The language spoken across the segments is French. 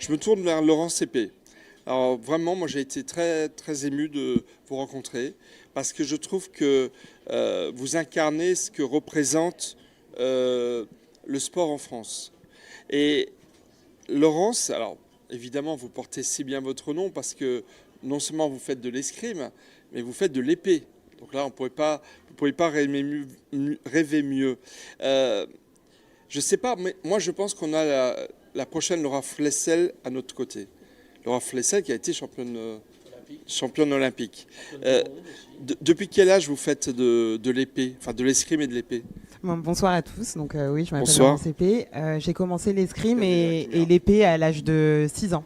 Je me tourne vers Laurent Cépé. Alors vraiment, moi j'ai été très, très ému de vous rencontrer parce que je trouve que vous incarnez ce que représente le sport en France. Et Laurence, alors évidemment vous portez si bien votre nom parce que non seulement vous faites de l'escrime, mais vous faites de l'épée. Donc là, vous ne pouvez pas rêver mieux. Je ne sais pas, mais moi je pense qu'on a la prochaine Laura Flessel à notre côté. Laura Flessel qui a été championne olympique. Depuis quel âge vous faites de l'épée, enfin de l'escrime et de l'épée? Bon, bonsoir à tous. Donc oui, je m'appelle Bonsoir. Laurent Cépé. J'ai commencé l'escrime et l'épée à l'âge de 6 ans.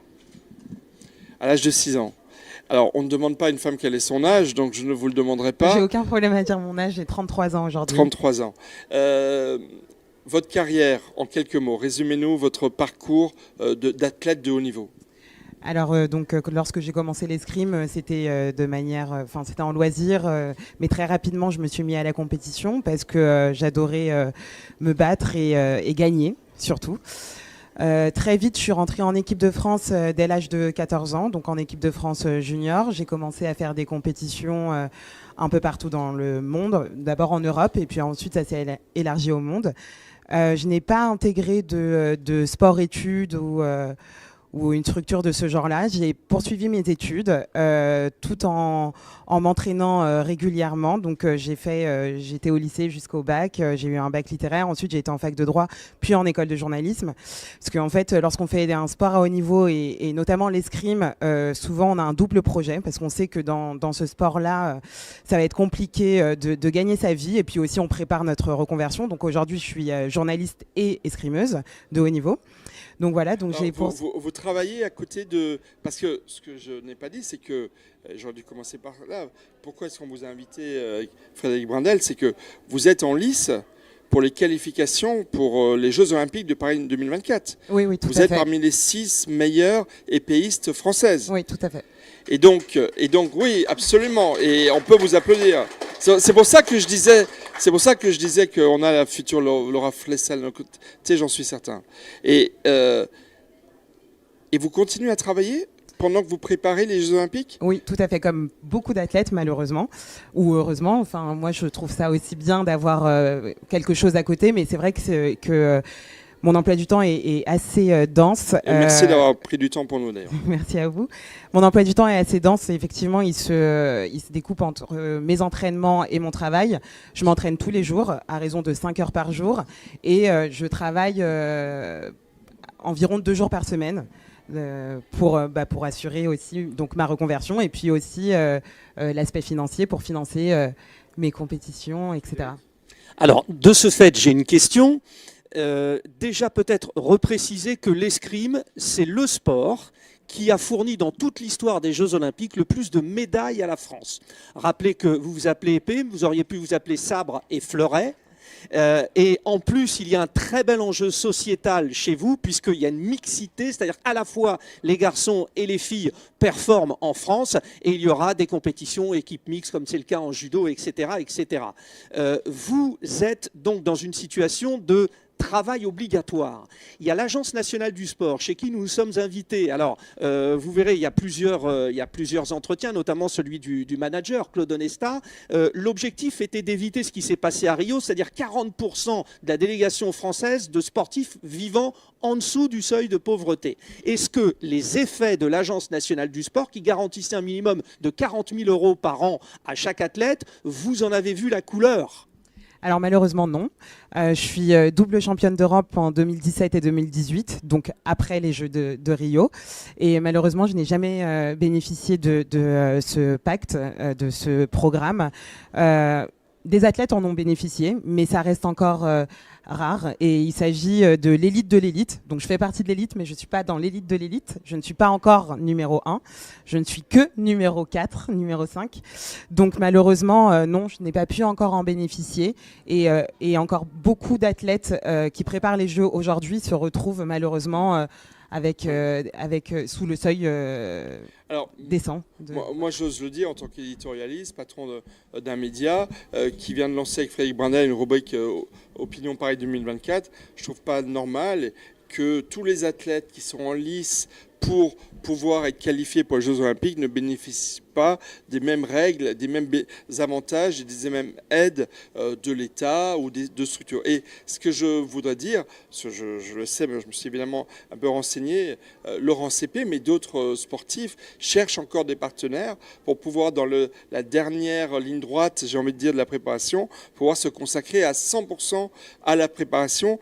À l'âge de 6 ans. Alors, on ne demande pas à une femme quel est son âge, donc je ne vous le demanderai pas. J'ai aucun problème à dire mon âge, j'ai 33 ans aujourd'hui. 33 ans. Votre carrière, en quelques mots, résumez-nous votre parcours d'athlète de haut niveau. Alors lorsque j'ai commencé l'escrime, c'était c'était en loisir, mais très rapidement je me suis mis à la compétition parce que j'adorais me battre et gagner surtout. Très vite, je suis rentrée en équipe de France dès l'âge de 14 ans, donc en équipe de France junior. J'ai commencé à faire des compétitions un peu partout dans le monde, d'abord en Europe et puis ensuite ça s'est élargi au monde. Je n'ai pas intégré de sport-études ou une structure de ce genre-là. J'ai poursuivi mes études tout en m'entraînant régulièrement. Donc j'étais au lycée jusqu'au bac, j'ai eu un bac littéraire, ensuite j'ai été en fac de droit, puis en école de journalisme. Parce qu'en fait, lorsqu'on fait un sport à haut niveau et notamment l'escrime, souvent on a un double projet parce qu'on sait que dans ce sport-là, ça va être compliqué de gagner sa vie et puis aussi on prépare notre reconversion. Donc aujourd'hui, je suis journaliste et escrimeuse de haut niveau. Donc voilà, donc vous travaillez à côté de... Parce que ce que je n'ai pas dit, c'est que, j'aurais dû commencer par là, pourquoi est-ce qu'on vous a invité, Frédéric Brindel, c'est que vous êtes en lice pour les qualifications pour les Jeux Olympiques de Paris 2024. Oui, tout à fait. Vous êtes parmi les 6 meilleures épéistes françaises. Oui, tout à fait. Et donc, oui, absolument. Et on peut vous applaudir. C'est pour ça que je disais qu'on a la future Laura Flessel à nos côtés, j'en suis certain. Et vous continuez à travailler pendant que vous préparez les Jeux Olympiques? Oui, tout à fait, comme beaucoup d'athlètes malheureusement, ou heureusement. Enfin, moi je trouve ça aussi bien d'avoir quelque chose à côté, mais c'est vrai que mon emploi du temps est assez dense. Et merci d'avoir pris du temps pour nous d'ailleurs. Merci à vous. Mon emploi du temps est assez dense et effectivement il se découpe entre mes entraînements et mon travail. Je m'entraîne tous les jours à raison de 5 heures par jour et je travaille environ 2 jours par semaine. Pour assurer aussi donc ma reconversion et puis aussi l'aspect financier pour financer mes compétitions, etc. Alors, de ce fait, j'ai une question. Déjà peut-être repréciser que l'escrime, c'est le sport qui a fourni dans toute l'histoire des Jeux Olympiques le plus de médailles à la France. Rappelez que vous vous appelez épée, vous auriez pu vous appeler sabre et fleuret. Et en plus, il y a un très bel enjeu sociétal chez vous, puisqu'il y a une mixité, c'est-à-dire à la fois les garçons et les filles performent en France, et il y aura des compétitions équipes mixtes, comme c'est le cas en judo, etc. etc. Vous êtes donc dans une situation de travail obligatoire. Il y a l'Agence nationale du sport chez qui nous nous sommes invités. Alors, vous verrez, il y a plusieurs entretiens, notamment celui du manager, Claude Onesta. L'objectif était d'éviter ce qui s'est passé à Rio, c'est-à-dire 40% de la délégation française de sportifs vivant en dessous du seuil de pauvreté. Est-ce que les effets de l'Agence nationale du sport, qui garantissait un minimum de 40 000 € par an à chaque athlète, vous en avez vu la couleur ? Alors malheureusement non. Je suis double championne d'Europe en 2017 et 2018, donc après les Jeux de Rio. Et malheureusement, je n'ai jamais bénéficié de ce pacte, de ce programme. Des athlètes en ont bénéficié, mais ça reste encore rare. Et il s'agit de l'élite. Donc je fais partie de l'élite, mais je ne suis pas dans l'élite de l'élite. Je ne suis pas encore numéro 1. Je ne suis que numéro 4, numéro 5. Donc malheureusement, non, je n'ai pas pu encore en bénéficier. Et encore beaucoup d'athlètes qui préparent les Jeux aujourd'hui se retrouvent malheureusement sous le seuil décent. Moi, j'ose le dire en tant qu'éditorialiste, patron d'un média qui vient de lancer avec Frédéric Brindel une rubrique Opinion Paris 2024. Je trouve pas normal que tous les athlètes qui sont en lice pour pouvoir être qualifiés pour les Jeux Olympiques ne bénéficient pas des mêmes règles, des mêmes avantages et des mêmes aides de l'État ou de structures. Et ce que je voudrais dire, parce que je le sais, mais je me suis évidemment un peu renseigné, Laurent CP, mais d'autres sportifs cherchent encore des partenaires pour pouvoir, dans la dernière ligne droite, j'ai envie de dire, de la préparation, pouvoir se consacrer à 100% à la préparation.